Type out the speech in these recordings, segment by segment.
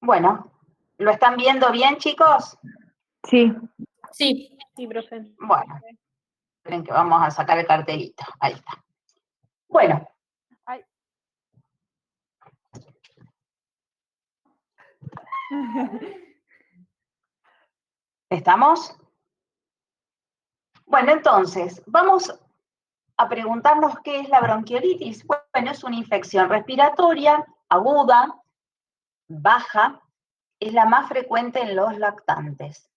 Bueno, ¿lo están viendo bien, chicos? Sí. Sí, sí, profe. Bueno, esperen que vamos a sacar el cartelito. Ahí está. Bueno. Ay. ¿Estamos? Bueno, entonces, vamos a preguntarnos qué es la bronquiolitis. Bueno, es una infección respiratoria aguda, baja, es la más frecuente en los lactantes.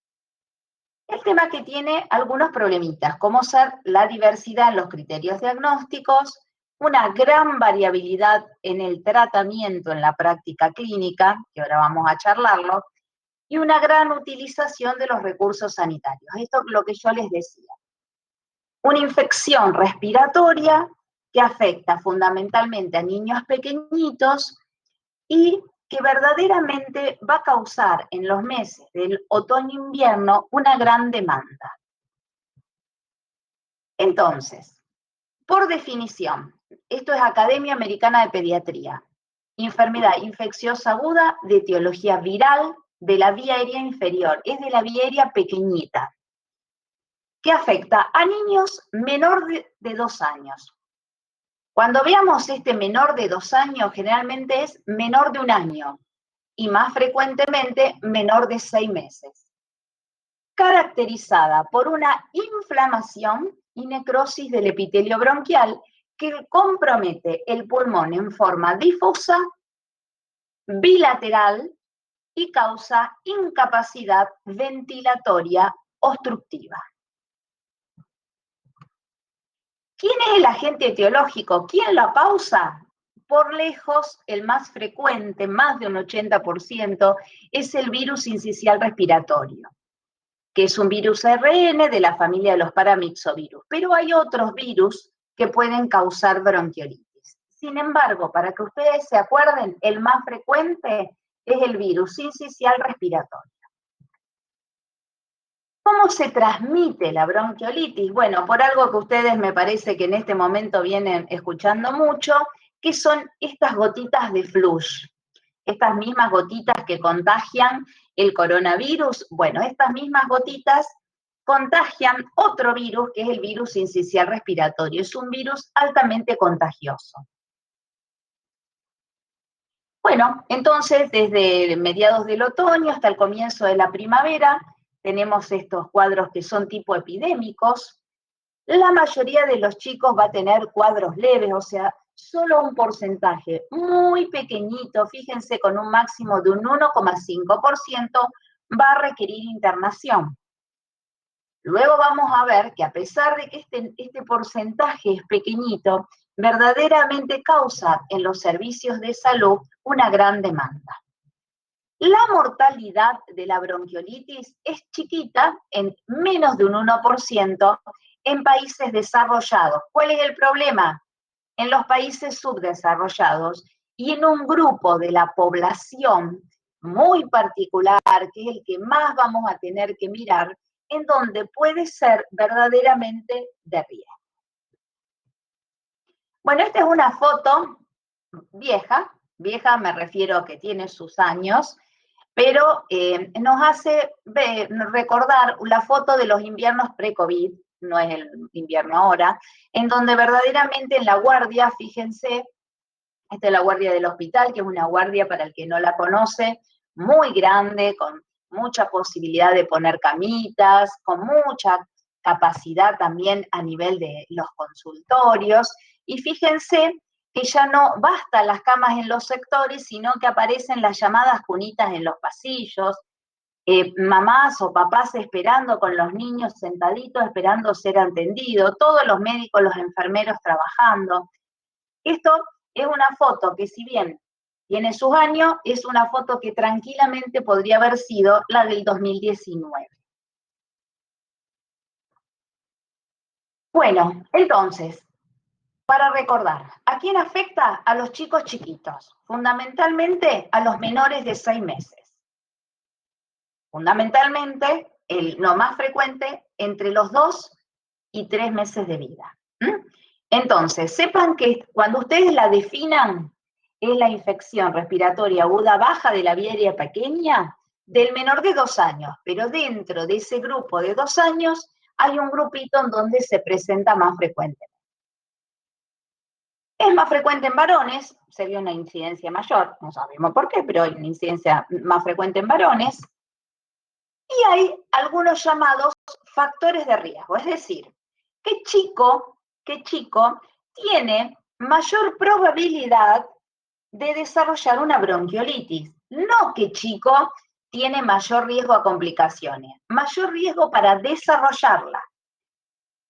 El tema que tiene algunos problemitas, como ser la diversidad en los criterios diagnósticos, una gran variabilidad en el tratamiento en la práctica clínica, que ahora vamos a charlarlo, y una gran utilización de los recursos sanitarios. Esto es lo que yo les decía. Una infección respiratoria que afecta fundamentalmente a niños pequeñitos y que verdaderamente va a causar en los meses del otoño-invierno una gran demanda. Entonces, por definición, esto es Academia Americana de Pediatría, enfermedad infecciosa aguda de etiología viral de la vía aérea inferior, es de la vía aérea pequeñita, que afecta a niños menor de 2 años. Cuando veamos este menor de 2 años, generalmente es menor de 1 año y más frecuentemente menor de 6 meses. Caracterizada por una inflamación y necrosis del epitelio bronquial que compromete el pulmón en forma difusa, bilateral y causa incapacidad ventilatoria obstructiva. ¿Quién es el agente etiológico? ¿Quién la causa? Por lejos, el más frecuente, más de un 80%, es el virus sincicial respiratorio, que es un virus ARN de la familia de los paramyxovirus. Pero hay otros virus que pueden causar bronquiolitis. Sin embargo, para que ustedes se acuerden, el más frecuente es el virus sincicial respiratorio. ¿Cómo se transmite la bronquiolitis? Bueno, por algo que ustedes me parece que en este momento vienen escuchando mucho, que son estas gotitas de flush. Estas mismas gotitas que contagian el coronavirus, bueno, estas mismas gotitas contagian otro virus, que es el virus sincicial respiratorio. Es un virus altamente contagioso. Bueno, entonces, desde mediados del otoño hasta el comienzo de la primavera, tenemos estos cuadros que son tipo epidémicos. La mayoría de los chicos va a tener cuadros leves, o sea, solo un porcentaje muy pequeñito, fíjense, con un máximo de un 1,5%, va a requerir internación. Luego vamos a ver que a pesar de que este porcentaje es pequeñito, verdaderamente causa en los servicios de salud una gran demanda. La mortalidad de la bronquiolitis es chiquita, en menos de un 1%, en países desarrollados. ¿Cuál es el problema? En los países subdesarrollados y en un grupo de la población muy particular, que es el que más vamos a tener que mirar, en donde puede ser verdaderamente de riesgo. Bueno, esta es una foto vieja me refiero a que tiene sus años, pero nos hace recordar la foto de los inviernos pre-COVID, no es el invierno ahora, en donde verdaderamente en la guardia, fíjense, esta es la guardia del hospital, que es una guardia, para el que no la conoce, muy grande, con mucha posibilidad de poner camitas, con mucha capacidad también a nivel de los consultorios, y fíjense que ya no bastan las camas en los sectores, sino que aparecen las llamadas cunitas en los pasillos, mamás o papás esperando con los niños sentaditos, esperando ser atendidos, todos los médicos, los enfermeros trabajando. Esto es una foto que, si bien tiene sus años, es una foto que tranquilamente podría haber sido la del 2019. Bueno, entonces, para recordar, ¿a quién afecta? A los chicos chiquitos, fundamentalmente a los menores de 6 meses. Fundamentalmente, lo más frecuente, entre los 2 y 3 meses de vida. Entonces, sepan que cuando ustedes la definan, es la infección respiratoria aguda baja de la vía aérea pequeña del menor de 2 años, pero dentro de ese grupo de 2 años hay un grupito en donde se presenta más frecuentemente. Es más frecuente en varones, se ve una incidencia mayor, no sabemos por qué, pero hay una incidencia más frecuente en varones, y hay algunos llamados factores de riesgo, es decir, qué chico tiene mayor probabilidad de desarrollar una bronquiolitis, no qué chico tiene mayor riesgo a complicaciones, mayor riesgo para desarrollarla.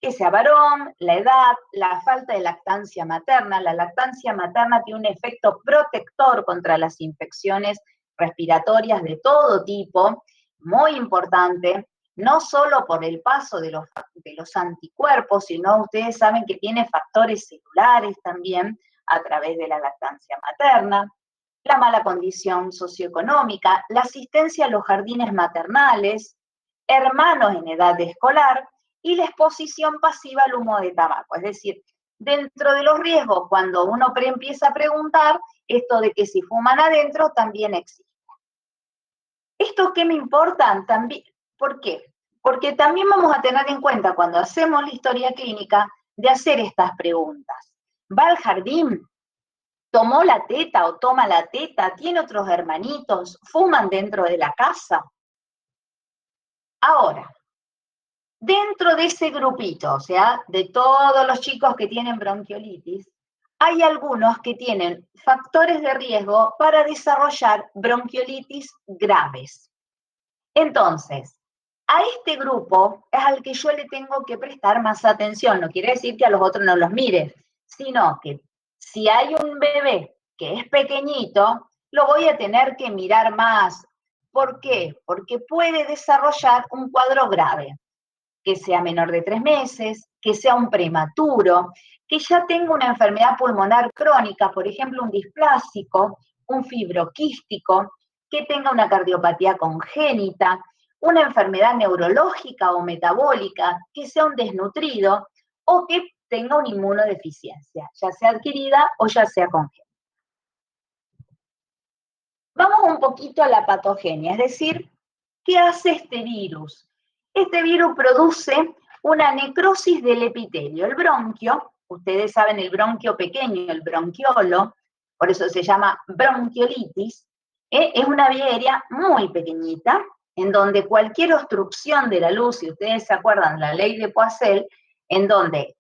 Que sea varón, la edad, la falta de lactancia materna. La lactancia materna tiene un efecto protector contra las infecciones respiratorias de todo tipo, muy importante, no solo por el paso de los anticuerpos, sino ustedes saben que tiene factores celulares también a través de la lactancia materna, la mala condición socioeconómica, la asistencia a los jardines maternales, hermanos en edad escolar, y la exposición pasiva al humo de tabaco. Es decir, dentro de los riesgos, cuando uno empieza a preguntar, esto de que si fuman adentro también existe. ¿Estos qué me importan? También, ¿por qué? Porque también vamos a tener en cuenta cuando hacemos la historia clínica de hacer estas preguntas. ¿Va al jardín? ¿Tomó la teta o toma la teta? ¿Tiene otros hermanitos? ¿Fuman dentro de la casa? Ahora, dentro de ese grupito, o sea, de todos los chicos que tienen bronquiolitis, hay algunos que tienen factores de riesgo para desarrollar bronquiolitis graves. Entonces, a este grupo es al que yo le tengo que prestar más atención. No quiere decir que a los otros no los mire, sino que si hay un bebé que es pequeñito, lo voy a tener que mirar más. ¿Por qué? Porque puede desarrollar un cuadro grave, que sea menor de 3 meses, que sea un prematuro, que ya tenga una enfermedad pulmonar crónica, por ejemplo, un displásico, un fibroquístico, que tenga una cardiopatía congénita, una enfermedad neurológica o metabólica, que sea un desnutrido o que tenga una inmunodeficiencia, ya sea adquirida o ya sea congénita. Vamos un poquito a la patogenia, es decir, ¿qué hace este virus? Este virus produce una necrosis del epitelio. El bronquio, ustedes saben el bronquio pequeño, el bronquiolo, por eso se llama bronquiolitis, es una vía aérea muy pequeñita, en donde cualquier obstrucción de la luz, si ustedes se acuerdan la ley de Poiseuille, en donde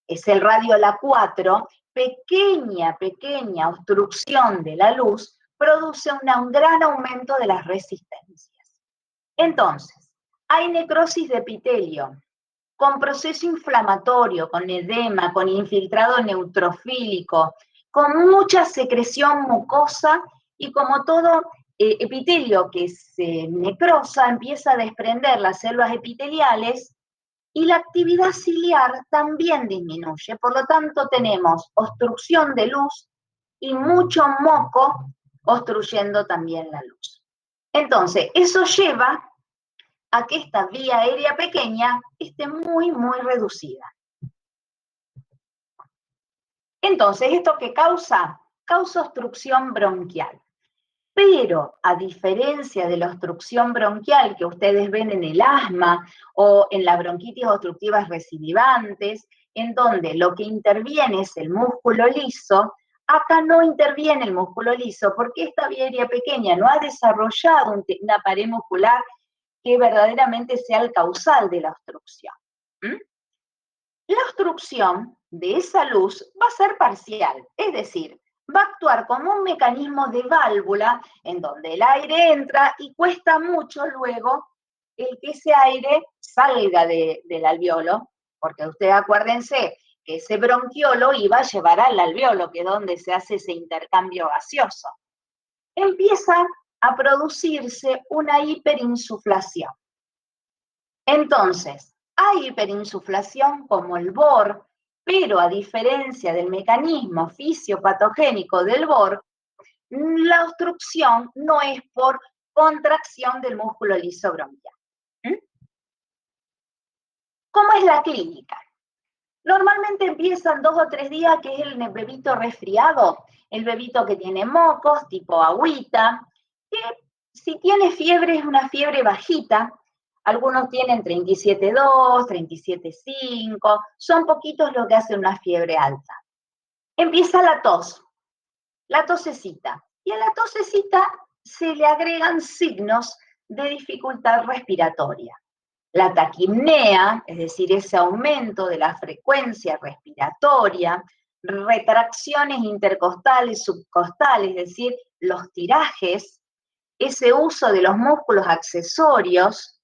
es el radio la 4, pequeña obstrucción de la luz produce un gran aumento de las resistencias. Entonces, hay necrosis de epitelio, con proceso inflamatorio, con edema, con infiltrado neutrofílico, con mucha secreción mucosa y como todo epitelio que se necrosa, empieza a desprender las células epiteliales y la actividad ciliar también disminuye. Por lo tanto, tenemos obstrucción de luz y mucho moco obstruyendo también la luz. Entonces, eso lleva a que esta vía aérea pequeña esté muy reducida. Entonces, ¿esto qué causa? Causa obstrucción bronquial. Pero a diferencia de la obstrucción bronquial que ustedes ven en el asma o en las bronquitis obstructivas recidivantes, en donde lo que interviene es el músculo liso, acá no interviene el músculo liso porque esta vía aérea pequeña no ha desarrollado una pared muscular que verdaderamente sea el causal de la obstrucción. La obstrucción de esa luz va a ser parcial, es decir, va a actuar como un mecanismo de válvula en donde el aire entra y cuesta mucho luego el que ese aire salga del alveolo, porque ustedes acuérdense que ese bronquiolo iba a llevar al alveolo, que es donde se hace ese intercambio gaseoso. Empieza a producirse una hiperinsuflación. Entonces, hay hiperinsuflación como el BOR, pero a diferencia del mecanismo fisiopatogénico del BOR, la obstrucción no es por contracción del músculo liso bronquial. ¿Cómo es la clínica? Normalmente empiezan 2 o 3 días, que es el bebito resfriado, el bebito que tiene mocos, tipo agüita, que si tiene fiebre es una fiebre bajita. Algunos tienen 37,2, 37,5, son poquitos los que hacen una fiebre alta. Empieza la tosecita, y a la tosecita se le agregan signos de dificultad respiratoria. La taquipnea, es decir, ese aumento de la frecuencia respiratoria, retracciones intercostales, subcostales, es decir, los tirajes, ese uso de los músculos accesorios,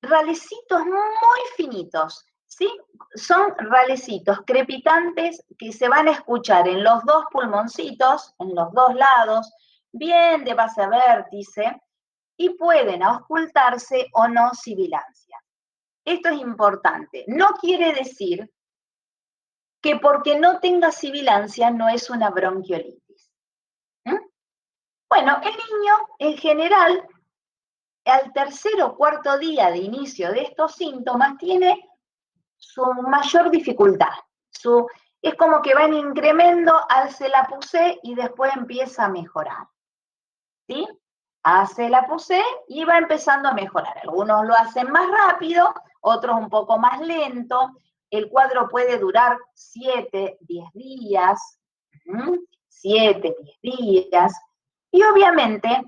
ralecitos muy finitos, ¿sí? Son ralecitos crepitantes que se van a escuchar en los dos pulmoncitos, en los dos lados, bien de base a vértice, y pueden auscultarse o no sibilancias. Esto es importante. No quiere decir que porque no tenga sibilancia no es una bronquiolitis. Bueno, el niño en general, al tercer o cuarto día de inicio de estos síntomas, tiene su mayor dificultad. Es como que va en incremento, se la puse y después empieza a mejorar. ¿Sí? Hace la puse y va empezando a mejorar. Algunos lo hacen más rápido, otros un poco más lento. El cuadro puede durar 7, 10 días, 7, 10 días, y obviamente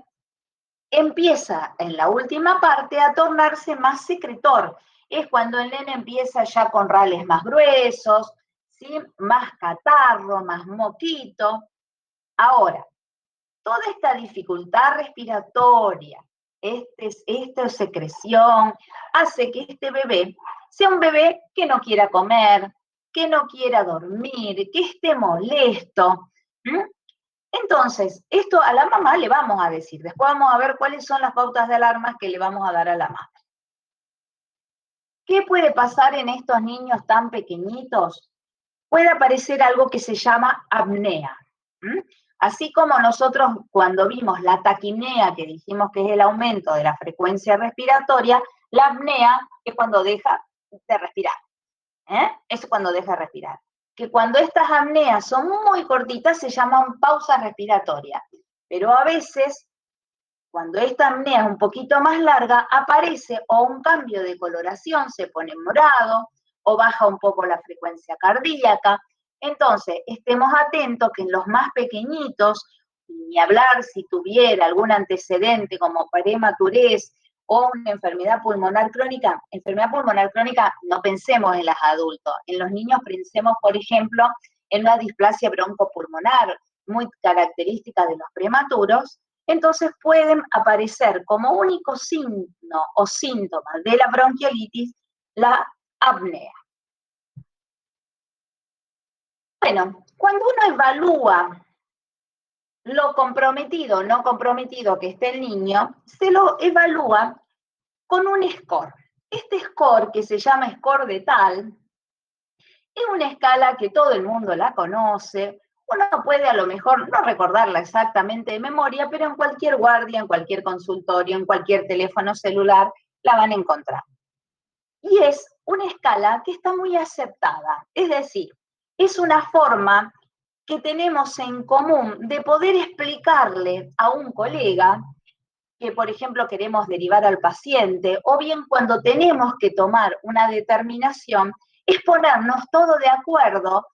empieza en la última parte a tornarse más secretor. Es cuando el nene empieza ya con rales más gruesos, ¿sí? Más catarro, más moquito. Ahora, toda esta dificultad respiratoria, esta secreción, hace que este bebé sea un bebé que no quiera comer, que no quiera dormir, que esté molesto. Entonces, esto a la mamá le vamos a decir. Después vamos a ver cuáles son las pautas de alarmas que le vamos a dar a la mamá. ¿Qué puede pasar en estos niños tan pequeñitos? Puede aparecer algo que se llama apnea. Así como nosotros cuando vimos la taquipnea, que dijimos que es el aumento de la frecuencia respiratoria, la apnea es cuando deja de respirar. Es cuando deja de respirar. Que cuando estas apneas son muy cortitas se llaman pausas respiratorias. Pero a veces, cuando esta apnea es un poquito más larga, aparece o un cambio de coloración, se pone morado, o baja un poco la frecuencia cardíaca. Entonces, estemos atentos que en los más pequeñitos, ni hablar si tuviera algún antecedente como prematurez o una enfermedad pulmonar crónica no pensemos en los adultos, en los niños pensemos, por ejemplo, en una displasia broncopulmonar, muy característica de los prematuros. Entonces pueden aparecer como único signo o síntoma de la bronquiolitis la apnea. Bueno, cuando uno evalúa lo comprometido o no comprometido que esté el niño, se lo evalúa con un score. Este score, que se llama score de tal, es una escala que todo el mundo la conoce. Uno puede a lo mejor no recordarla exactamente de memoria, pero en cualquier guardia, en cualquier consultorio, en cualquier teléfono celular, la van a encontrar. Y es una escala que está muy aceptada. Es decir, es una forma que tenemos en común de poder explicarle a un colega que, por ejemplo, queremos derivar al paciente, o bien cuando tenemos que tomar una determinación, es ponernos todo de acuerdo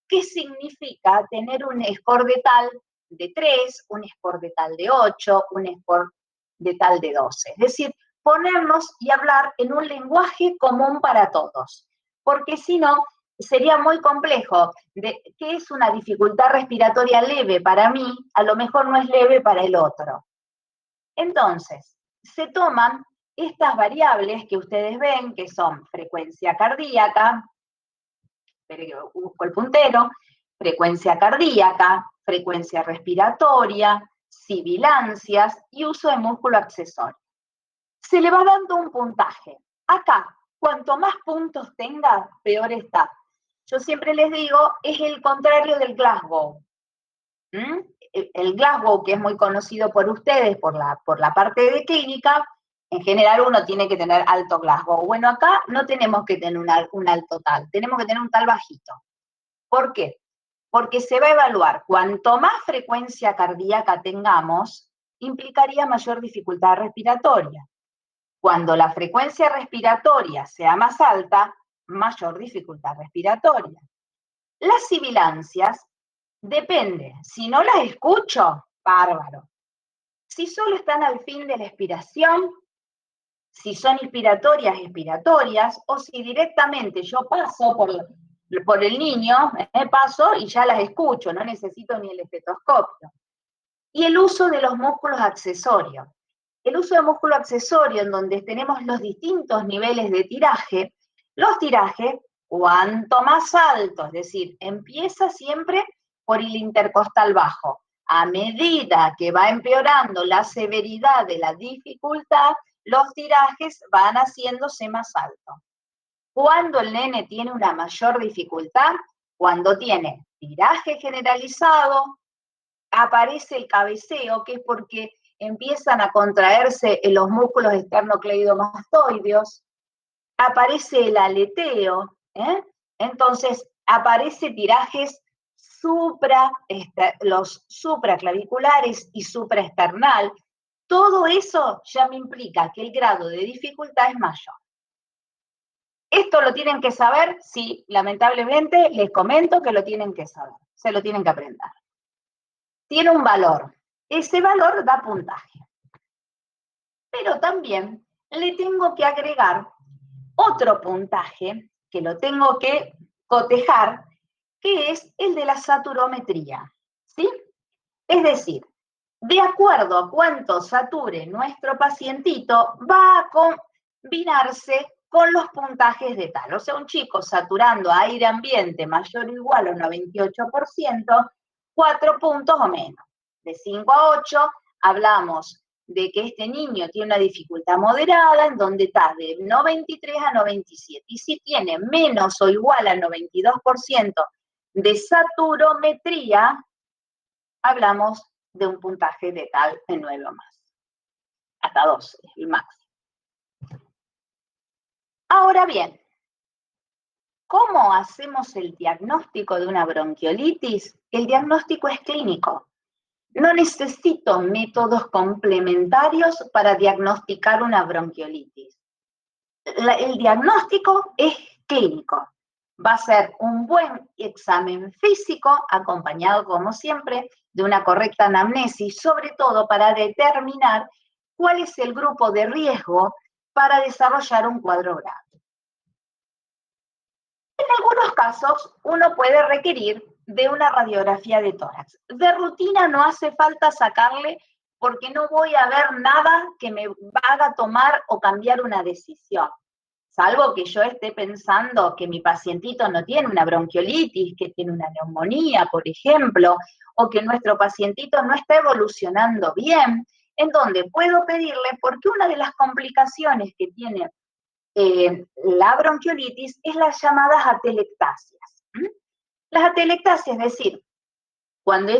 qué significa tener un score de tal de 3, un score de tal de 8, un score de tal de 12. Es decir, ponernos y hablar en un lenguaje común para todos, porque si no, sería muy complejo. ¿Qué es una dificultad respiratoria leve para mí? A lo mejor no es leve para el otro. Entonces, se toman estas variables que ustedes ven, que son frecuencia cardíaca, busco el puntero, frecuencia cardíaca, frecuencia respiratoria, sibilancias y uso de músculo accesorio. Se le va dando un puntaje. Acá, cuanto más puntos tenga, peor está. Yo siempre les digo, es el contrario del Glasgow. El Glasgow, que es muy conocido por ustedes por la parte de clínica, En general uno tiene que tener alto Glasgow. Bueno, acá no tenemos que tener un alto tal, tenemos que tener un tal bajito. ¿Por qué? Porque se va a evaluar, cuanto más frecuencia cardíaca tengamos, implicaría mayor dificultad respiratoria. Cuando la frecuencia respiratoria sea más alta, mayor dificultad respiratoria. Las sibilancias, depende, si no las escucho, bárbaro. Si solo están al fin de la expiración, si son expiratorias, o si directamente yo paso por el niño, paso y ya las escucho, no necesito ni el estetoscopio. Y el uso de los músculos accesorios. El uso de músculo accesorio en donde tenemos los distintos niveles de tiraje, los tirajes, cuanto más alto, es decir, empieza siempre por el intercostal bajo. A medida que va empeorando la severidad de la dificultad, los tirajes van haciéndose más altos. Cuando el nene tiene una mayor dificultad, cuando tiene tiraje generalizado, aparece el cabeceo, que es porque empiezan a contraerse los músculos esternocleidomastoideos, aparece el aleteo, entonces aparece tirajes los supraclaviculares y supraesternal. Todo eso ya me implica que el grado de dificultad es mayor. ¿Esto lo tienen que saber? Sí, lamentablemente les comento que lo tienen que saber, se lo tienen que aprender. Tiene un valor, ese valor da puntaje. Pero también le tengo que agregar otro puntaje, que lo tengo que cotejar, que es el de la saturometría, ¿sí? Es decir, de acuerdo a cuánto sature nuestro pacientito, va a combinarse con los puntajes de tal. O sea, un chico saturando aire ambiente mayor o igual a un 98%, 4 puntos o menos. De 5 a 8 hablamos de que este niño tiene una dificultad moderada, en donde está de 93 a 97. Y si tiene menos o igual al 92% de saturometría, hablamos de un puntaje de tal de 9 o más. Hasta 12 es el máximo. Ahora bien, ¿cómo hacemos el diagnóstico de una bronquiolitis? El diagnóstico es clínico. No necesito métodos complementarios para diagnosticar una bronquiolitis. El diagnóstico es clínico. Va a ser un buen examen físico, acompañado, como siempre, de una correcta anamnesis, sobre todo para determinar cuál es el grupo de riesgo para desarrollar un cuadro grave. En algunos casos, uno puede requerir de una radiografía de tórax. De rutina no hace falta sacarle porque no voy a ver nada que me haga tomar o cambiar una decisión. Salvo que yo esté pensando que mi pacientito no tiene una bronquiolitis, que tiene una neumonía, por ejemplo, o que nuestro pacientito no está evolucionando bien, en donde puedo pedirle, porque una de las complicaciones que tiene la bronquiolitis es las llamadas atelectasias. Las atelectasias, es decir, cuando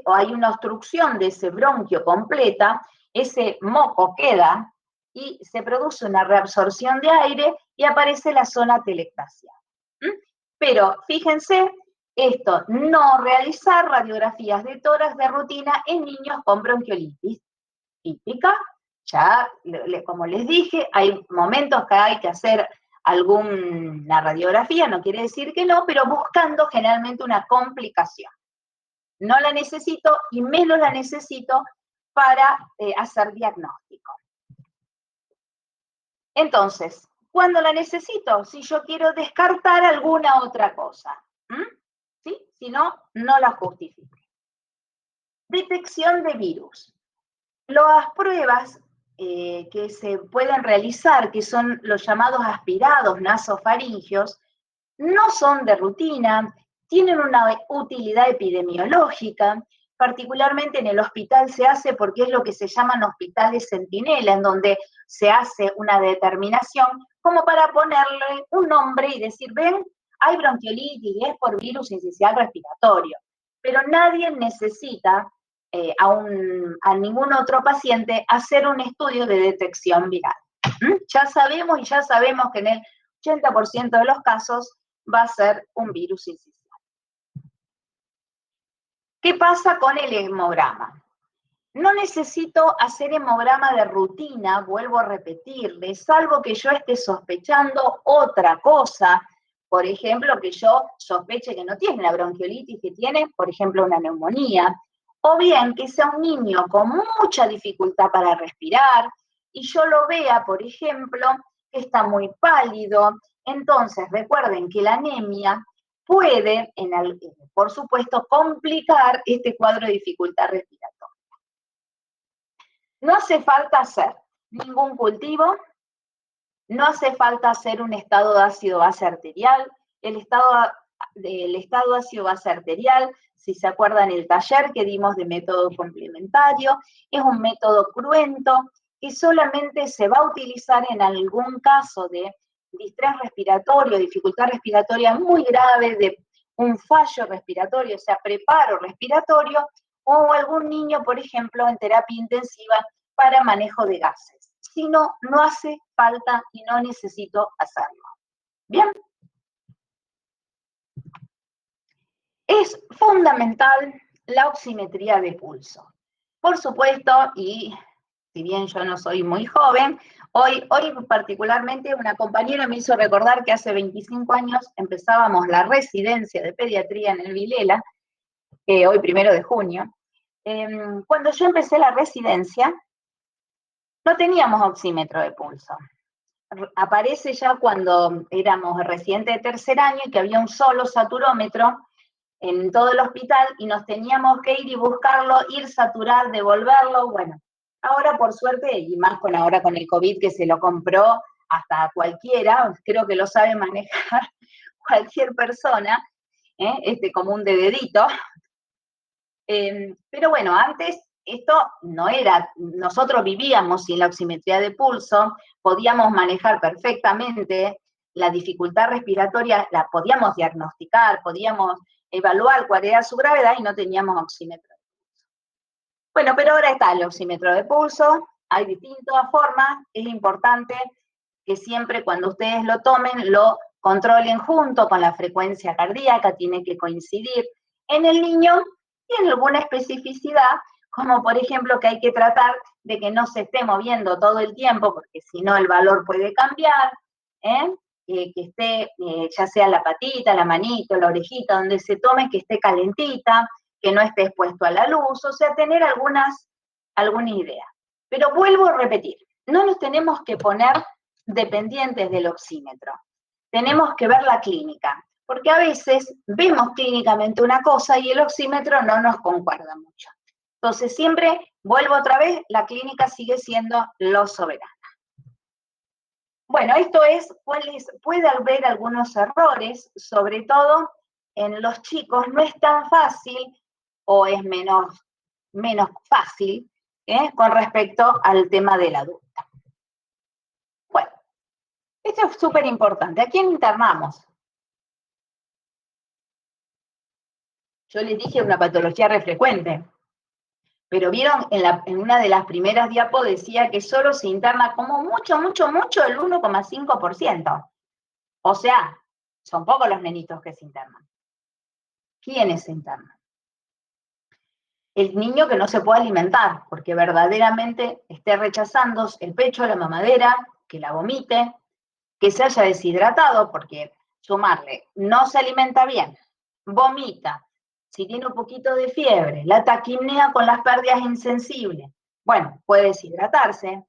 hay una obstrucción de ese bronquio completa, ese moco queda y se produce una reabsorción de aire y aparece la zona atelectasia. Pero fíjense, esto, no realizar radiografías de tórax de rutina en niños con bronquiolitis típica. Ya, como les dije, hay momentos que hay que hacer alguna radiografía, no quiere decir que no, pero buscando generalmente una complicación. No la necesito y menos la necesito para hacer diagnóstico. Entonces, ¿cuándo la necesito? Si yo quiero descartar alguna otra cosa. ¿Sí? Si no, no la justifico. Detección de virus. Las pruebas que se pueden realizar, que son los llamados aspirados nasofaringios, no son de rutina, tienen una utilidad epidemiológica, particularmente en el hospital se hace porque es lo que se llaman hospitales centinela, en donde se hace una determinación como para ponerle un nombre y decir, ven, hay bronquiolitis y es por virus sincicial respiratorio, pero nadie necesita a ningún otro paciente hacer un estudio de detección viral. Ya sabemos y ya sabemos que en el 80% de los casos va a ser un virus incisional. ¿Qué pasa con el hemograma? No necesito hacer hemograma de rutina, vuelvo a repetirle, salvo que yo esté sospechando otra cosa, por ejemplo, que yo sospeche que no tiene la bronquiolitis, que tiene, por ejemplo, una neumonía, o bien que sea un niño con mucha dificultad para respirar, y yo lo vea, por ejemplo, que está muy pálido. Entonces, recuerden que la anemia puede, por supuesto, complicar este cuadro de dificultad respiratoria. No hace falta hacer ningún cultivo, no hace falta hacer un estado de ácido base arterial. El estado ácido base arterial, si se acuerdan el taller que dimos de método complementario, es un método cruento que solamente se va a utilizar en algún caso de distrés respiratorio, dificultad respiratoria muy grave, de un fallo respiratorio, o sea, preparo respiratorio, o algún niño, por ejemplo, en terapia intensiva para manejo de gases. Si no, no hace falta y no necesito hacerlo. Bien. Es fundamental la oximetría de pulso. Por supuesto, y si bien yo no soy muy joven, hoy particularmente una compañera me hizo recordar que hace 25 años empezábamos la residencia de pediatría en el Vilela, hoy 1 de junio. Cuando yo empecé la residencia, no teníamos oxímetro de pulso. Aparece ya cuando éramos residentes de tercer año y que había un solo saturómetro en todo el hospital y nos teníamos que ir y buscarlo, ir, saturar, devolverlo. Bueno, ahora por suerte, y más ahora con el COVID que se lo compró hasta cualquiera, creo que lo sabe manejar cualquier persona, como un dedito. Pero bueno, antes esto no era, nosotros vivíamos sin la oximetría de pulso, podíamos manejar perfectamente la dificultad respiratoria, la podíamos diagnosticar, podíamos evaluar cuál era su gravedad y no teníamos oxímetro de pulso. Bueno, pero ahora está el oxímetro de pulso, hay distintas formas, es importante que siempre cuando ustedes lo tomen, lo controlen junto con la frecuencia cardíaca, tiene que coincidir. En el niño tiene alguna especificidad, como por ejemplo que hay que tratar de que no se esté moviendo todo el tiempo, porque si no el valor puede cambiar, que esté, ya sea la patita, la manito, la orejita, donde se tome, que esté calentita, que no esté expuesto a la luz, o sea, tener alguna idea. Pero vuelvo a repetir, no nos tenemos que poner dependientes del oxímetro. Tenemos que ver la clínica, porque a veces vemos clínicamente una cosa y el oxímetro no nos concuerda mucho. Entonces siempre, vuelvo otra vez, la clínica sigue siendo lo soberano. Bueno, esto es, puede haber algunos errores, sobre todo en los chicos, no es tan fácil o es menos fácil con respecto al tema del adulto. Bueno, esto es súper importante. ¿A quién internamos? Yo les dije una patología refrecuente, pero vieron, en una de las primeras diapos decía que solo se interna como mucho el 1,5%. O sea, son pocos los nenitos que se internan. ¿Quiénes se internan? El niño que no se puede alimentar, porque verdaderamente esté rechazando el pecho, la mamadera, que la vomite, que se haya deshidratado, porque sumarle, no se alimenta bien, vomita, si tiene un poquito de fiebre, la taquimnea con las pérdidas insensibles, bueno, puede deshidratarse.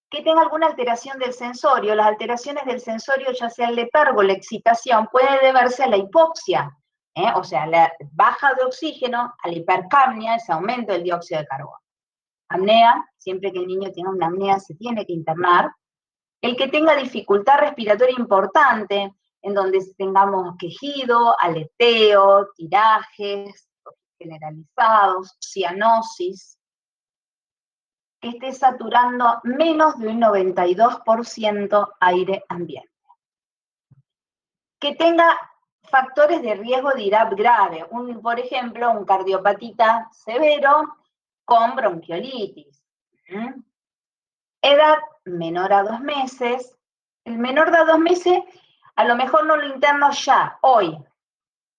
Que tenga alguna alteración del sensorio, las alteraciones del sensorio, ya sea el letargo, la excitación, puede deberse a la hipoxia, o sea, la baja de oxígeno, a la hipercapnia, ese aumento del dióxido de carbono. Apnea, siempre que el niño tenga una apnea se tiene que internar. El que tenga dificultad respiratoria importante, en donde tengamos quejido, aleteo, tirajes generalizados, cianosis, que esté saturando menos de un 92% aire ambiente. Que tenga factores de riesgo de IRAP grave, por ejemplo, un cardiopatita severo con bronquiolitis. Edad menor a 2 meses. El menor de 2 meses, a lo mejor no lo interno ya, hoy.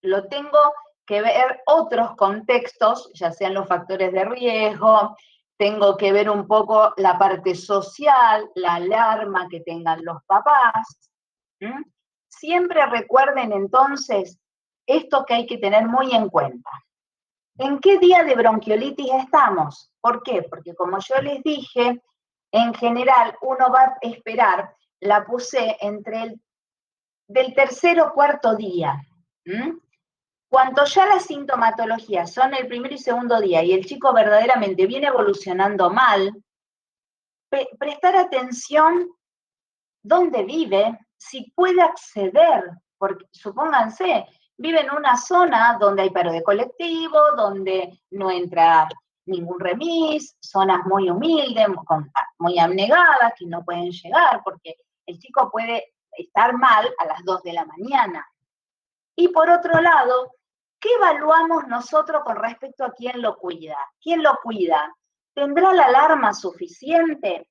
Lo tengo que ver otros contextos, ya sean los factores de riesgo, tengo que ver un poco la parte social, la alarma que tengan los papás. Siempre recuerden entonces esto que hay que tener muy en cuenta. ¿En qué día de bronquiolitis estamos? ¿Por qué? Porque como yo les dije, en general uno va a esperar, la puse entre del tercer o cuarto día. Cuando ya las sintomatologías son el primer y segundo día y el chico verdaderamente viene evolucionando mal, prestar atención dónde vive, si puede acceder, porque supónganse, vive en una zona donde hay paro de colectivo, donde no entra ningún remis, zonas muy humildes, muy abnegadas, que no pueden llegar, porque el chico puede estar mal a las 2 de la mañana. Y por otro lado, ¿qué evaluamos nosotros con respecto a quién lo cuida? ¿Quién lo cuida? ¿Tendrá la alarma suficiente?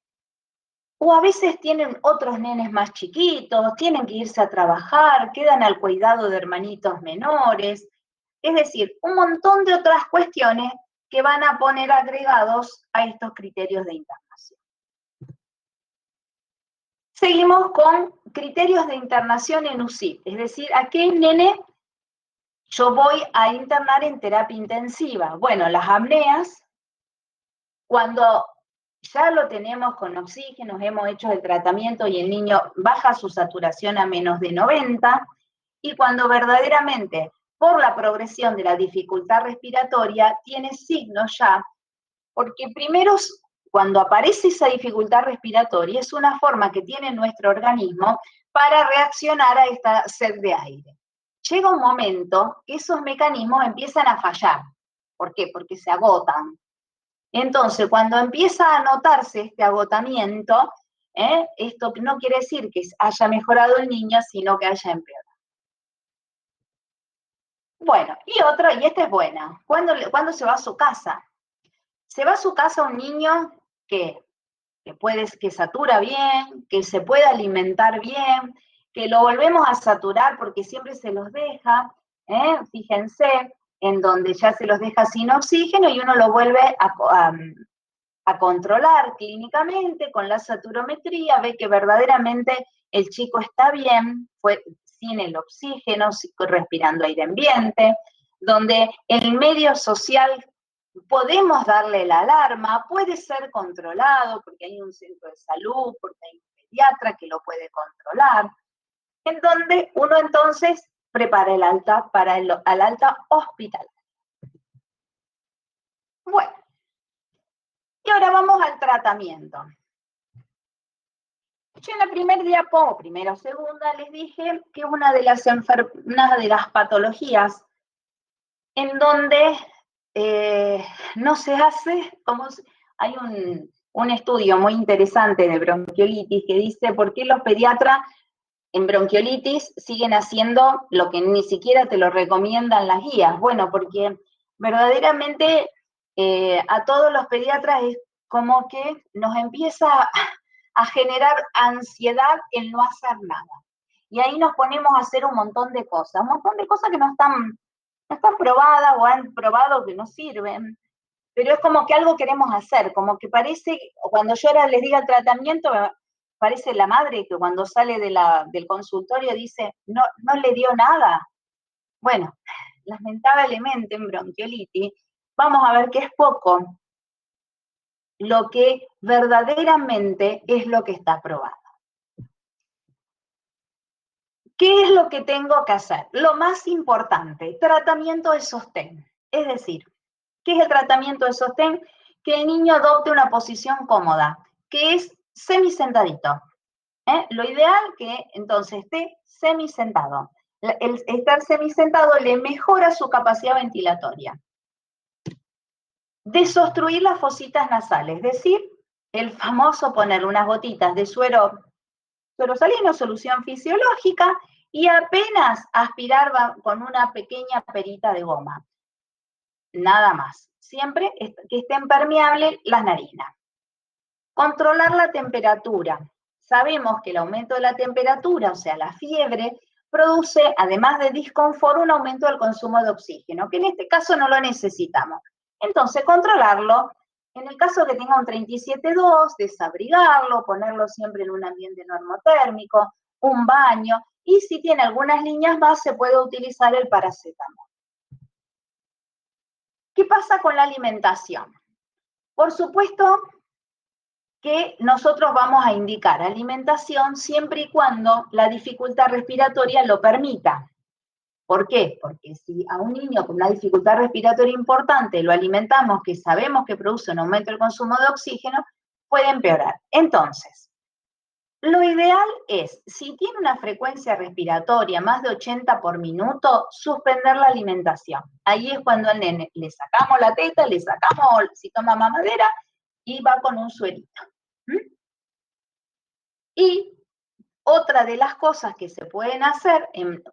O a veces tienen otros nenes más chiquitos, tienen que irse a trabajar, quedan al cuidado de hermanitos menores. Es decir, un montón de otras cuestiones que van a poner agregados a estos criterios de internación. Seguimos con criterios de internación en UCI, es decir, ¿a qué nene yo voy a internar en terapia intensiva? Bueno, las apneas, cuando ya lo tenemos con oxígeno, hemos hecho el tratamiento y el niño baja su saturación a menos de 90, y cuando verdaderamente, por la progresión de la dificultad respiratoria, tiene signos ya, porque primero, cuando aparece esa dificultad respiratoria, es una forma que tiene nuestro organismo para reaccionar a esta sed de aire. Llega un momento que esos mecanismos empiezan a fallar. ¿Por qué? Porque se agotan. Entonces, cuando empieza a notarse este agotamiento, esto no quiere decir que haya mejorado el niño, sino que haya empeorado. Bueno, y esta es buena. ¿Cuándo se va a su casa? Se va a su casa un niño que satura bien, que se puede alimentar bien, que lo volvemos a saturar porque siempre se los deja, fíjense, en donde ya se los deja sin oxígeno y uno lo vuelve a controlar clínicamente con la saturometría, ve que verdaderamente el chico está bien, fue sin el oxígeno, respirando aire ambiente, donde el medio social podemos darle la alarma, puede ser controlado porque hay un centro de salud, porque hay un pediatra que lo puede controlar, en donde uno entonces prepara el alta para al alta hospitalaria. Bueno, y ahora vamos al tratamiento. Yo en la primera o segunda, les dije que una de las patologías en donde no se hace, hay un estudio muy interesante de bronquiolitis que dice por qué los pediatras en bronquiolitis siguen haciendo lo que ni siquiera te lo recomiendan las guías. Bueno, porque verdaderamente a todos los pediatras es como que nos empieza a generar ansiedad el no hacer nada. Y ahí nos ponemos a hacer un montón de cosas que no están probadas o han probado que no sirven, pero es como que algo queremos hacer, como que parece, cuando yo ahora les diga el tratamiento, parece la madre que cuando sale del consultorio dice, no le dio nada. Bueno, lamentablemente en bronquiolitis vamos a ver que es poco lo que verdaderamente es lo que está probado. ¿Qué es lo que tengo que hacer? Lo más importante, tratamiento de sostén. Es decir, ¿qué es el tratamiento de sostén? Que el niño adopte una posición cómoda, que es semisentadito. Lo ideal que entonces esté semisentado. El estar semisentado le mejora su capacidad ventilatoria. Desobstruir las fositas nasales, es decir, el famoso poner unas gotitas de suero salino, solución fisiológica, y apenas aspirar con una pequeña perita de goma. Nada más. Siempre que estén permeables las narinas. Controlar la temperatura. Sabemos que el aumento de la temperatura, o sea, la fiebre, produce, además de disconfort, un aumento del consumo de oxígeno, que en este caso no lo necesitamos. Entonces, controlarlo. En el caso que tenga un 37,2, desabrigarlo, ponerlo siempre en un ambiente normotérmico, un baño, y si tiene algunas líneas más, se puede utilizar el paracetamol. ¿Qué pasa con la alimentación? Por supuesto que nosotros vamos a indicar alimentación siempre y cuando la dificultad respiratoria lo permita. ¿Por qué? Porque si a un niño con una dificultad respiratoria importante lo alimentamos, que sabemos que produce un aumento del consumo de oxígeno, puede empeorar. Entonces, lo ideal es, si tiene una frecuencia respiratoria más de 80 por minuto, suspender la alimentación. Ahí es cuando al nene le sacamos la teta, le sacamos, si toma mamadera, y va con un suerito. Y otra de las cosas que se pueden hacer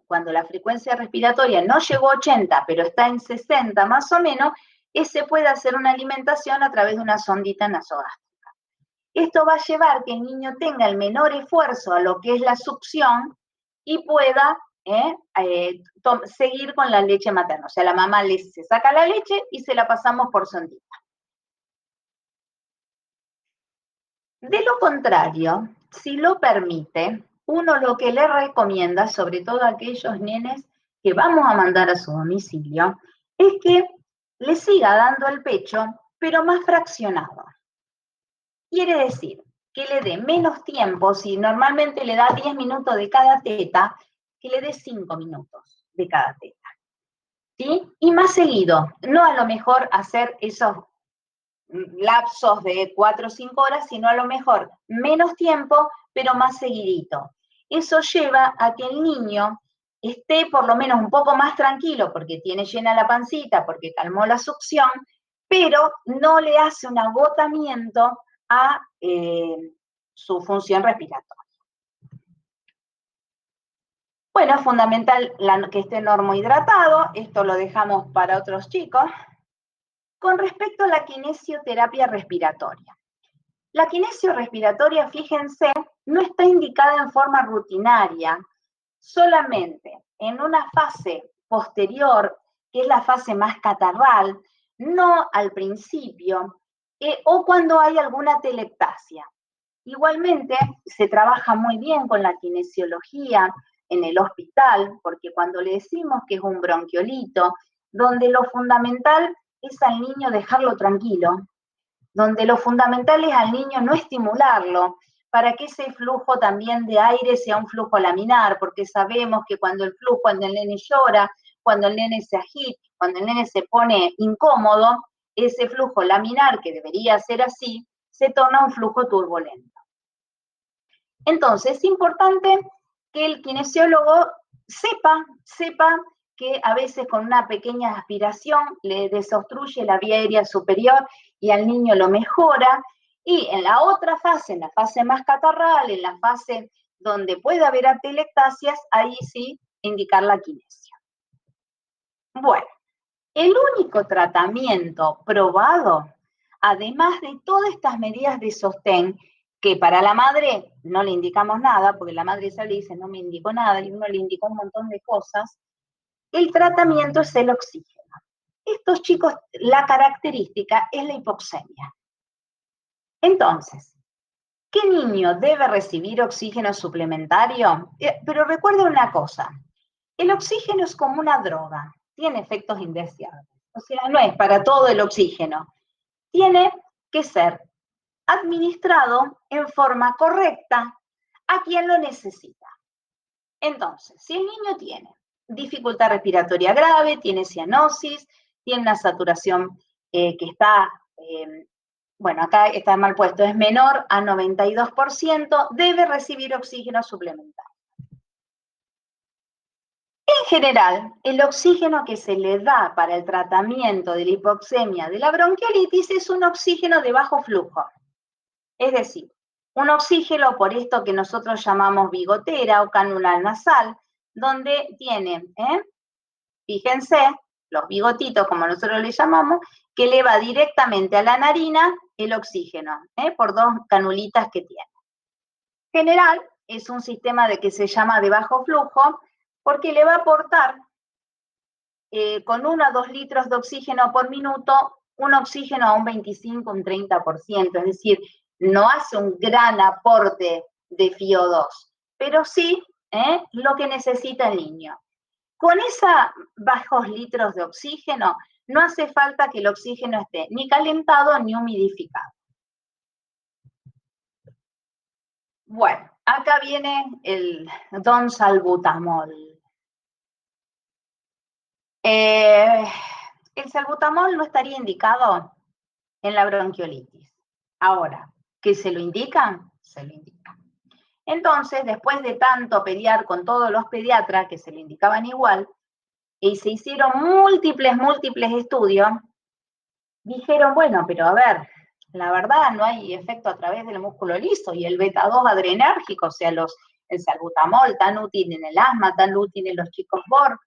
cuando la frecuencia respiratoria no llegó a 80, pero está en 60 más o menos, es se puede hacer una alimentación a través de una sondita nasogástrica. Esto va a llevar que el niño tenga el menor esfuerzo a lo que es la succión y pueda seguir con la leche materna. O sea, la mamá se saca la leche y se la pasamos por sondita. De lo contrario, si lo permite, uno lo que le recomienda, sobre todo a aquellos nenes que vamos a mandar a su domicilio, es que le siga dando el pecho, pero más fraccionado. Quiere decir que le dé menos tiempo, si normalmente le da 10 minutos de cada teta, que le dé 5 minutos de cada teta. ¿Sí? Y más seguido, no a lo mejor hacer esos lapsos de 4 o 5 horas, sino a lo mejor menos tiempo, pero más seguidito. Eso lleva a que el niño esté por lo menos un poco más tranquilo, porque tiene llena la pancita, porque calmó la succión, pero no le hace un agotamiento a su función respiratoria. Bueno, es fundamental que esté normohidratado, esto lo dejamos para otros chicos. Con respecto a la kinesioterapia respiratoria. La kinesio respiratoria, fíjense, no está indicada en forma rutinaria, solamente en una fase posterior, que es la fase más catarral, no al principio, o cuando hay alguna telectasia. Igualmente, se trabaja muy bien con la kinesiología en el hospital, porque cuando le decimos que es un bronquiolito, donde lo fundamental es al niño dejarlo tranquilo, donde lo fundamental es al niño no estimularlo, para que ese flujo también de aire sea un flujo laminar, porque sabemos que cuando el nene llora, cuando el nene se agita, cuando el nene se pone incómodo, ese flujo laminar, que debería ser así, se torna un flujo turbulento. Entonces, es importante que el kinesiólogo sepa que a veces con una pequeña aspiración le desobstruye la vía aérea superior y al niño lo mejora. Y en la otra fase, en la fase más catarral, en la fase donde puede haber atelectasias, ahí sí indicar la kinesia. Bueno, el único tratamiento probado, además de todas estas medidas de sostén, que para la madre no le indicamos nada, porque la madre sale y dice, no me indicó nada, y uno le indicó un montón de cosas, el tratamiento es el oxígeno. Estos chicos, la característica es la hipoxemia. Entonces, ¿qué niño debe recibir oxígeno suplementario? Pero recuerda una cosa, el oxígeno es como una droga, tiene efectos indeseables. O sea, no es para todo el oxígeno. Tiene que ser administrado en forma correcta a quien lo necesita. Entonces, si el niño tiene dificultad respiratoria grave, tiene cianosis, tiene una saturación que está, bueno, acá está mal puesto, es menor a 92%, debe recibir oxígeno suplementario. En general, el oxígeno que se le da para el tratamiento de la hipoxemia de la bronquiolitis es un oxígeno de bajo flujo. Es decir, un oxígeno por esto que nosotros llamamos bigotera o cánula nasal, donde tiene, fíjense, los bigotitos, como nosotros le llamamos, que le va directamente a la narina el oxígeno, por dos canulitas que tiene. En general, es un sistema que se llama de bajo flujo, porque le va a aportar con 1 a 2 litros de oxígeno por minuto, un oxígeno a un 25, un 30%, es decir, no hace un gran aporte de FiO2, pero sí lo que necesita el niño. Con esos bajos litros de oxígeno, no hace falta que el oxígeno esté ni calentado ni humidificado. Bueno, acá viene el don salbutamol. El salbutamol no estaría indicado en la bronquiolitis. Ahora, ¿que se lo indican? Se lo indican. Entonces, después de tanto pelear con todos los pediatras que se lo indicaban igual, y se hicieron múltiples estudios, dijeron, bueno, pero a ver, la verdad no hay efecto a través del músculo liso y el beta-2 adrenérgico, o sea, el salbutamol tan útil en el asma, tan útil en los chicos BOR,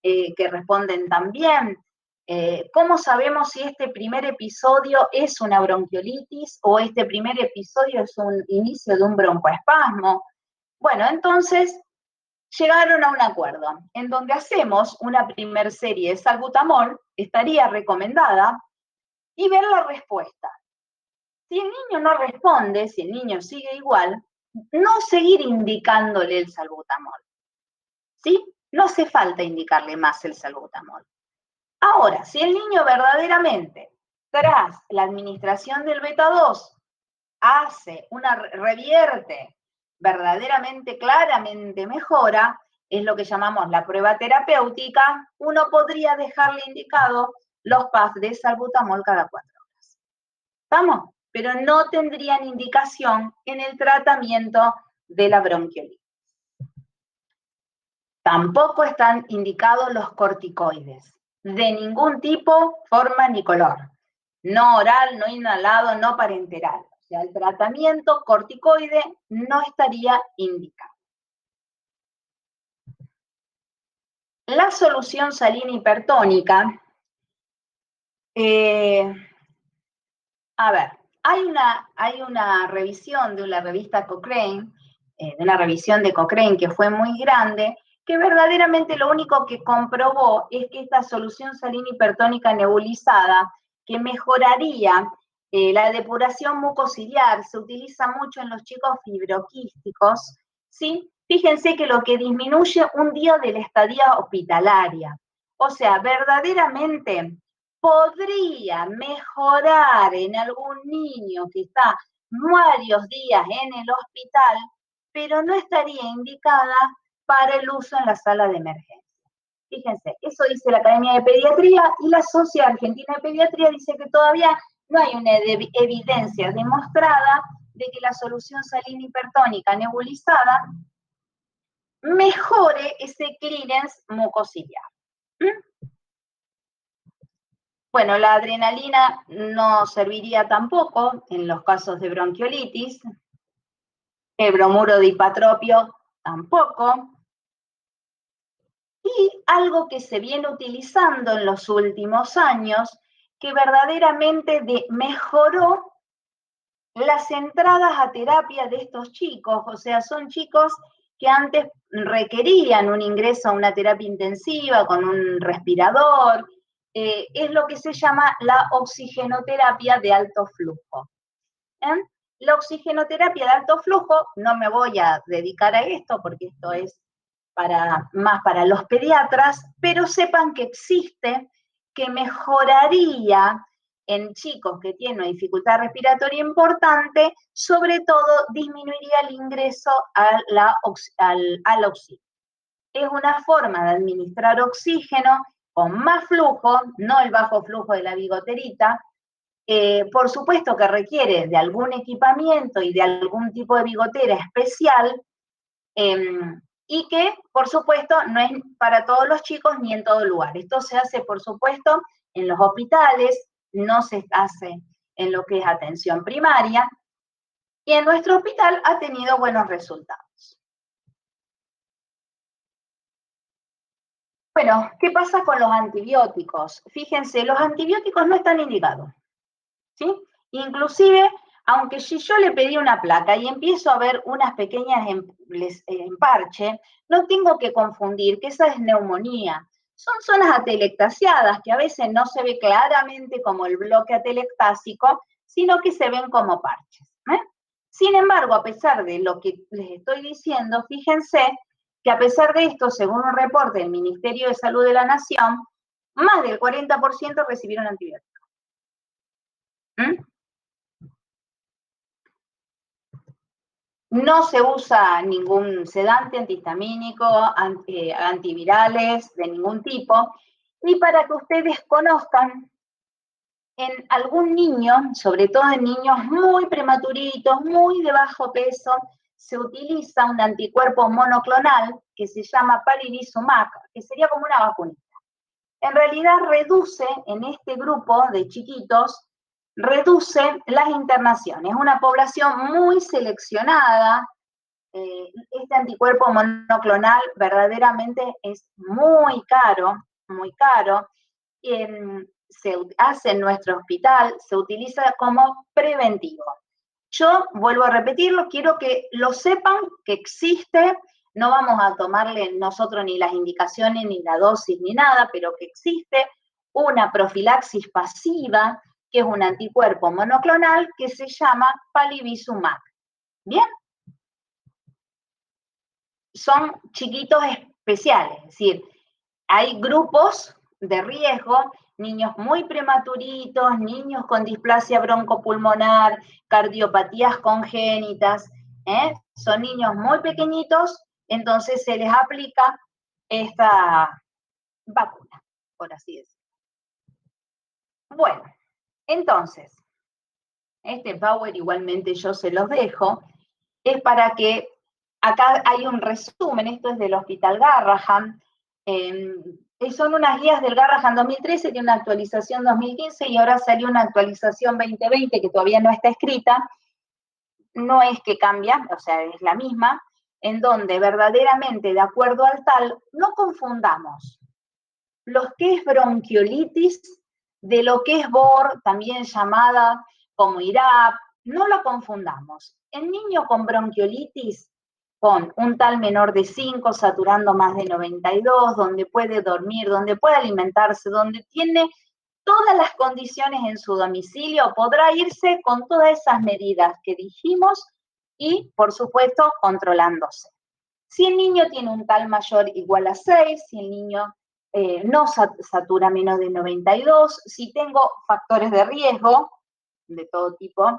que responden tan bien. ¿Cómo sabemos si este primer episodio es una bronquiolitis o este primer episodio es un inicio de un broncoespasmo? Bueno, entonces llegaron a un acuerdo en donde hacemos una primer serie de salbutamol, estaría recomendada, y ver la respuesta. Si el niño no responde, si el niño sigue igual, no seguir indicándole el salbutamol. ¿Sí? No hace falta indicarle más el salbutamol. Ahora, si el niño verdaderamente, tras la administración del beta-2, revierte, verdaderamente, claramente mejora, es lo que llamamos la prueba terapéutica, uno podría dejarle indicado los PAF de salbutamol cada 4 horas. ¿Estamos? Pero no tendrían indicación en el tratamiento de la bronquiolitis. Tampoco están indicados los corticoides, de ningún tipo, forma ni color. No oral, no inhalado, no parenteral. O sea, el tratamiento corticoide no estaría indicado. La solución salina hipertónica, a ver, hay una revisión de la revista Cochrane, de una revisión de Cochrane que fue muy grande, que verdaderamente lo único que comprobó es que esta solución salina hipertónica nebulizada, que mejoraría la depuración mucociliar, se utiliza mucho en los chicos fibroquísticos, ¿sí? Fíjense que lo que disminuye un día de la estadía hospitalaria. O sea, verdaderamente podría mejorar en algún niño que está varios días en el hospital, pero no estaría indicada para el uso en la sala de emergencia. Fíjense, eso dice la Academia de Pediatría y la Sociedad Argentina de Pediatría dice que todavía no hay una evidencia demostrada de que la solución salina hipertónica nebulizada mejore ese clearance mucociliar. Bueno, la adrenalina no serviría tampoco en los casos de bronquiolitis, el bromuro de hipatropio tampoco, y algo que se viene utilizando en los últimos años, que verdaderamente mejoró las entradas a terapia de estos chicos, o sea, son chicos que antes requerían un ingreso a una terapia intensiva con un respirador, es lo que se llama la oxigenoterapia de alto flujo. La oxigenoterapia de alto flujo, no me voy a dedicar a esto porque esto es más para los pediatras, pero sepan que existe, que mejoraría en chicos que tienen una dificultad respiratoria importante, sobre todo disminuiría el ingreso al oxígeno. Es una forma de administrar oxígeno con más flujo, no el bajo flujo de la bigoterita. Por supuesto que requiere de algún equipamiento y de algún tipo de bigotera especial, y que, por supuesto, no es para todos los chicos ni en todo lugar. Esto se hace, por supuesto, en los hospitales, no se hace en lo que es atención primaria, y en nuestro hospital ha tenido buenos resultados. Bueno, ¿qué pasa con los antibióticos? Fíjense, los antibióticos no están indicados, ¿sí? Inclusive, aunque si yo le pedí una placa y empiezo a ver unas pequeñas emparche, no tengo que confundir que esa es neumonía. Son zonas atelectasiadas que a veces no se ve claramente como el bloque atelectásico, sino que se ven como parches. Sin embargo, a pesar de lo que les estoy diciendo, fíjense que a pesar de esto, según un reporte del Ministerio de Salud de la Nación, más del 40% recibieron antibióticos. No se usa ningún sedante, antihistamínico, antivirales de ningún tipo. Y para que ustedes conozcan, en algún niño, sobre todo en niños muy prematuritos, muy de bajo peso, se utiliza un anticuerpo monoclonal que se llama palivizumab, que sería como una vacunita. En realidad reduce en este grupo de chiquitos, reduce las internaciones. Una población muy seleccionada. Este anticuerpo monoclonal verdaderamente es muy caro, muy caro. Se hace en nuestro hospital, se utiliza como preventivo. Yo vuelvo a repetirlo, quiero que lo sepan que existe, no vamos a tomarle nosotros ni las indicaciones, ni la dosis, ni nada, pero que existe una profilaxis pasiva, que es un anticuerpo monoclonal que se llama palivizumab. ¿Bien? Son chiquitos especiales, es decir, hay grupos de riesgo, niños muy prematuritos, niños con displasia broncopulmonar, cardiopatías congénitas, son niños muy pequeñitos, entonces se les aplica esta vacuna, por así decirlo. Bueno, entonces, este Power igualmente yo se los dejo, es para que, acá hay un resumen, esto es del Hospital Garrahan, son unas guías del Garrahan 2013, tiene una actualización 2015 y ahora salió una actualización 2020 que todavía no está escrita, no es que cambia, o sea, es la misma, en donde verdaderamente, de acuerdo al tal, no confundamos lo que es bronquiolitis de lo que es BOR, también llamada como IRAP, no lo confundamos. El niño con bronquiolitis, con un tal menor de 5, saturando más de 92, donde puede dormir, donde puede alimentarse, donde tiene todas las condiciones en su domicilio, podrá irse con todas esas medidas que dijimos y, por supuesto, controlándose. Si el niño tiene un tal mayor igual a 6, si el niño no satura menos de 92, si tengo factores de riesgo de todo tipo,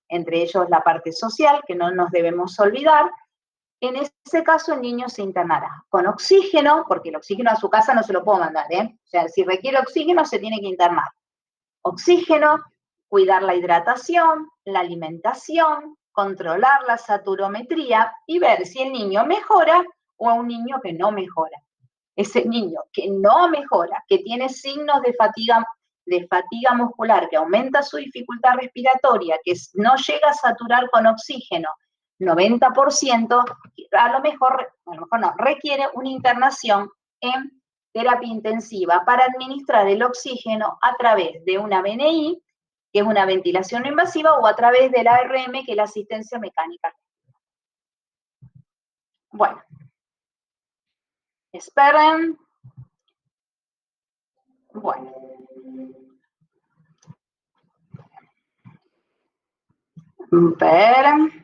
entre ellos la parte social, que no nos debemos olvidar, en ese caso el niño se internará con oxígeno, porque el oxígeno a su casa no se lo puedo mandar, O sea, si requiere oxígeno se tiene que internar. Oxígeno, cuidar la hidratación, la alimentación, controlar la saturometría y ver si el niño mejora o a un niño que no mejora. Ese niño que no mejora, que tiene signos de fatiga muscular, que aumenta su dificultad respiratoria, que no llega a saturar con oxígeno 90%, a lo mejor no, requiere una internación en terapia intensiva para administrar el oxígeno a través de una VNI, que es una ventilación invasiva, o a través de la ARM, que es la asistencia mecánica. Bueno, esperen. Bueno. Esperen.